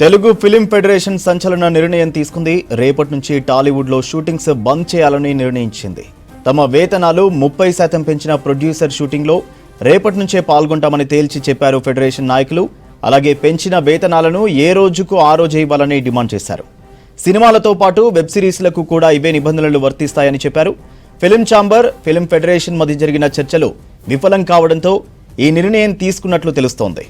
Telugu film federation సంచలన నిర్ణయం తీసుకుంది. రేపటి నుంచి టాలీవుడ్లో షూటింగ్స్ బంద్ చేయాలని నిర్ణయించింది. తమ వేతనాలు 30% పెంచిన ప్రొడ్యూసర్ షూటింగ్లో రేపటి నుంచే పాల్గొంటామని తేల్చి చెప్పారు ఫెడరేషన్ నాయకులు. అలాగే పెంచిన వేతనాలను ఏ రోజుకు ఆ రోజే ఇవ్వాలని డిమాండ్ చేశారు. సినిమాలతో పాటు వెబ్ సిరీస్లకు కూడా ఇవే నిబంధనలు వర్తిస్తాయని చెప్పారు. ఫిలిం ఛాంబర్, ఫిలిం ఫెడరేషన్ మధ్య జరిగిన చర్చలు విఫలం కావడంతో ఈ నిర్ణయం తీసుకున్నట్లు తెలుస్తోంది.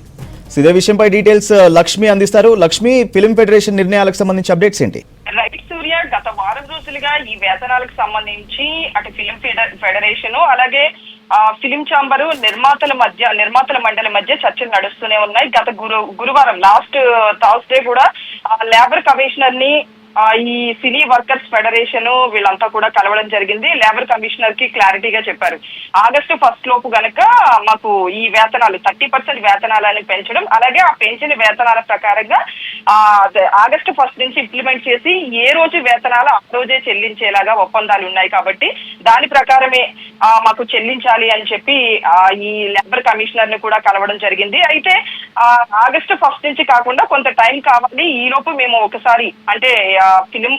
ఇదే విషయంపై డీటెయిల్స్ లక్ష్మి అందిస్తారు. లక్ష్మి, ఫిలిం ఫెడరేషన్ నిర్ణయాలకు సంబంధించి అప్డేట్స్ ఏంటి? రైట్ సూర్య, గత వారం రోజులుగా ఈ వేతనాలకు సంబంధించి అటు ఫిలిం ఫెడరేషన్ అలాగే ఫిలిం ఛాంబరు నిర్మాతల మండలి మధ్య చర్చలు నడుస్తూనే ఉన్నాయి. గత గురువారం లాస్ట్ థర్స్డే కూడా లేబర్ కమిషనర్ ని ఈ సినీ వర్కర్స్ ఫెడరేషన్ వీళ్ళంతా కూడా కలవడం జరిగింది. లేబర్ కమిషనర్ కి క్లారిటీగా చెప్పారు, ఆగస్టు 1 లోపు గనక మాకు ఈ వేతనాలు 30% వేతనాలని పెంచడం, అలాగే ఆ పెంచిన వేతనాల ప్రకారంగా ఆగస్టు 1 నుంచి ఇంప్లిమెంట్ చేసి ఏ రోజు వేతనాలు ఆ రోజే చెల్లించేలాగా ఒప్పందాలు ఉన్నాయి కాబట్టి దాని ప్రకారమే మాకు చెల్లించాలి అని చెప్పి ఈ లేబర్ కమిషనర్ ని కూడా కలవడం జరిగింది. అయితే ఆగస్టు 1 నుంచి కాకుండా కొంత టైం కావాలి, ఈ లోపు మేము ఒకసారి అంటే ఫిలిం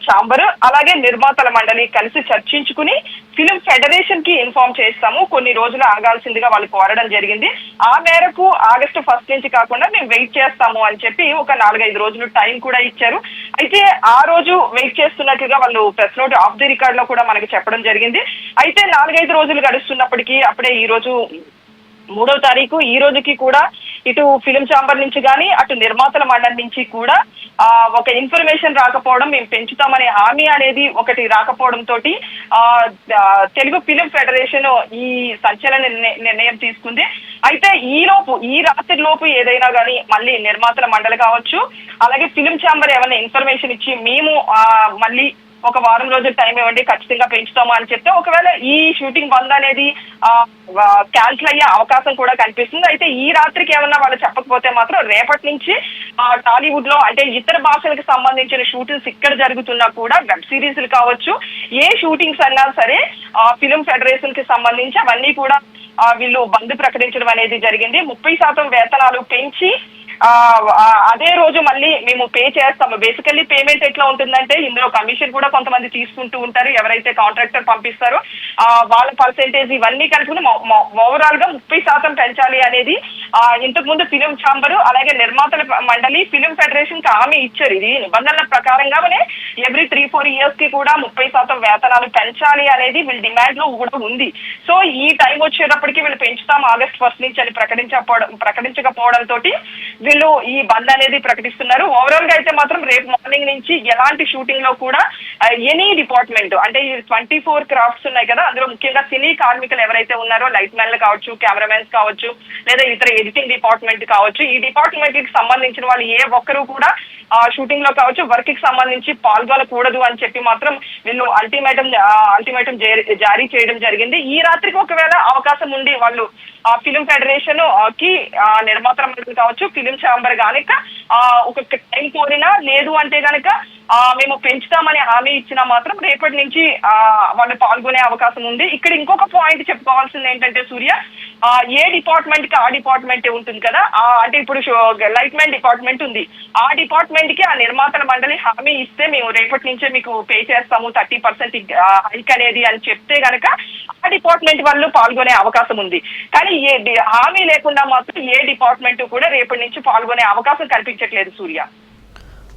ఛాంబర్ అలాగే నిర్మాతల మండలి కలిసి చర్చించుకుని ఫిలిం ఫెడరేషన్ కి ఇన్ఫార్మ్ చేస్తాము, కొన్ని రోజులు ఆగాల్సిందిగా వాళ్ళు కోరడం జరిగింది. ఆ మేరకు ఆగస్టు 1 నుంచి కాకుండా మేము వెయిట్ చేస్తాము అని చెప్పి ఒక 4-5 రోజులు టైం కూడా ఇచ్చారు. అయితే ఆ రోజు వెయిట్ చేస్తున్నట్లుగా వాళ్ళు press note of the record లో కూడా మనకి చెప్పడం జరిగింది. అయితే 4-5 రోజులు గడుస్తున్నప్పటికీ అప్పుడే ఈ రోజు 3వ తారీఖు ఈ రోజుకి కూడా ఇటు ఫిలిం ఛాంబర్ నుంచి కానీ అటు నిర్మాతల మండలి నుంచి కూడా ఒక ఇన్ఫర్మేషన్ రాకపోవడం, మేము పెంచుతామనే హామీ అనేది ఒకటి రాకపోవడం తోటి తెలుగు ఫిలిం ఫెడరేషన్ ఈ సంచలన నిర్ణయం తీసుకుంది. అయితే ఈ రాత్రి లోపు ఏదైనా కానీ మళ్ళీ నిర్మాతల మండలి కావచ్చు అలాగే ఫిలిం ఛాంబర్ ఏమైనా ఇన్ఫర్మేషన్ ఇచ్చి మేము మళ్ళీ ఒక వారం రోజులు టైం ఇవ్వండి, ఖచ్చితంగా పెంచుతాము అని చెప్తే ఒకవేళ ఈ షూటింగ్ బంద్ అనేది క్యాన్సిల్ అయ్యే అవకాశం కూడా కనిపిస్తుంది. అయితే ఈ రాత్రికి ఏమన్నా వాళ్ళు చెప్పకపోతే మాత్రం రేపటి నుంచి టాలీవుడ్ లో అంటే ఇతర భాషలకు సంబంధించిన షూటింగ్స్ ఇక్కడ జరుగుతున్నా కూడా వెబ్ సిరీస్లు కావచ్చు, ఏ షూటింగ్స్ అన్నా సరే ఫిలిం ఫెడరేషన్ కి సంబంధించి అవన్నీ కూడా వీళ్ళు బంద్ ప్రకటించడం అనేది జరిగింది. 30% వేతనాలు పెంచి అదే రోజు మళ్ళీ మేము పే చేస్తాము. బేసికల్లీ పేమెంట్ ఎట్లా ఉంటుందంటే ఇందులో కమిషన్ కూడా కొంతమంది తీసుకుంటూ ఉంటారు, ఎవరైతే కాంట్రాక్టర్ పంపిస్తారో వాళ్ళ పర్సెంటేజ్ ఇవన్నీ కలుపుకుని ఓవరాల్ గా 30% పెంచాలి అనేది ఇంతకు ముందు ఫిలిం ఛాంబర్ అలాగే నిర్మాతల మండలి ఫిలిం ఫెడరేషన్ కి హామీ ఇచ్చారు. ఇది నిబంధనల ప్రకారంగానే ఎవ్రీ 3-4 ఇయర్స్ కి కూడా 30% వేతనాలు పెంచాలి అనేది వీళ్ళ డిమాండ్ లో కూడా ఉంది. సో ఈ టైం వచ్చేటప్పటికి వీళ్ళు పెంచుతాం ఆగస్ట్ 1 నుంచి అని ప్రకటించకపోవడం తోటి వీళ్ళు ఈ బంద్ అనేది ప్రకటిస్తున్నారు. ఓవరాల్ గా అయితే మాత్రం రేపు మార్నింగ్ నుంచి ఎలాంటి షూటింగ్ లో కూడా ఎనీ డిపార్ట్మెంట్ అంటే ఈ 24 క్రాఫ్ట్స్ ఉన్నాయి కదా, అందులో ముఖ్యంగా సినీ కార్మికులు ఎవరైతే ఉన్నారో లైట్ మ్యాన్లు కావచ్చు, కెమెరామెన్స్ కావచ్చు, లేదా ఇతర ఎడిటింగ్ డిపార్ట్మెంట్ కావచ్చు, ఈ డిపార్ట్మెంట్ కి సంబంధించిన వాళ్ళు ఏ ఒక్కరు కూడా షూటింగ్ లో కావచ్చు వర్క్ కి సంబంధించి పాల్గొనకూడదు అని చెప్పి మాత్రం వీళ్ళు అల్టిమేటం జారీ చేయడం జరిగింది. ఈ రాత్రికి ఒకవేళ అవకాశం ఉండి వాళ్ళు ఫిలిం ఫెడరేషన్ కి నిర్మాతల మండలి కావచ్చు ఫిలిం ఛాంబర్ కనుక ఒక టైం కోరినా లేదు అంటే గనక మేము పెంచుతామని హామీ ఇచ్చినా మాత్రం రేపటి నుంచి వాళ్ళు పాల్గొనే అవకాశం ఉంది. ఇక్కడ ఇంకొక పాయింట్ చెప్పుకోవాల్సింది ఏంటంటే సూర్య, ఏ డిపార్ట్మెంట్ కి ఆ డిపార్ట్మెంట్ ఉంటుంది కదా, అంటే ఇప్పుడు లైట్ మ్యాన్ డిపార్ట్మెంట్ ఉంది, ఆ డిపార్ట్మెంట్ కి ఆ నిర్మాతల మండలి హామీ ఇస్తే మేము రేపటి నుంచే మీకు పే చేస్తాము 30% హైక్ అనేది అని చెప్తే గనక ఆ డిపార్ట్మెంట్ వాళ్ళు పాల్గొనే అవకాశం ఉంది. కానీ హామీ లేకుండా మాత్రం ఏ డిపార్ట్మెంట్ కూడా రేపటి నుంచి పాల్గొనే అవకాశం కనిపించట్లేదు సూర్య.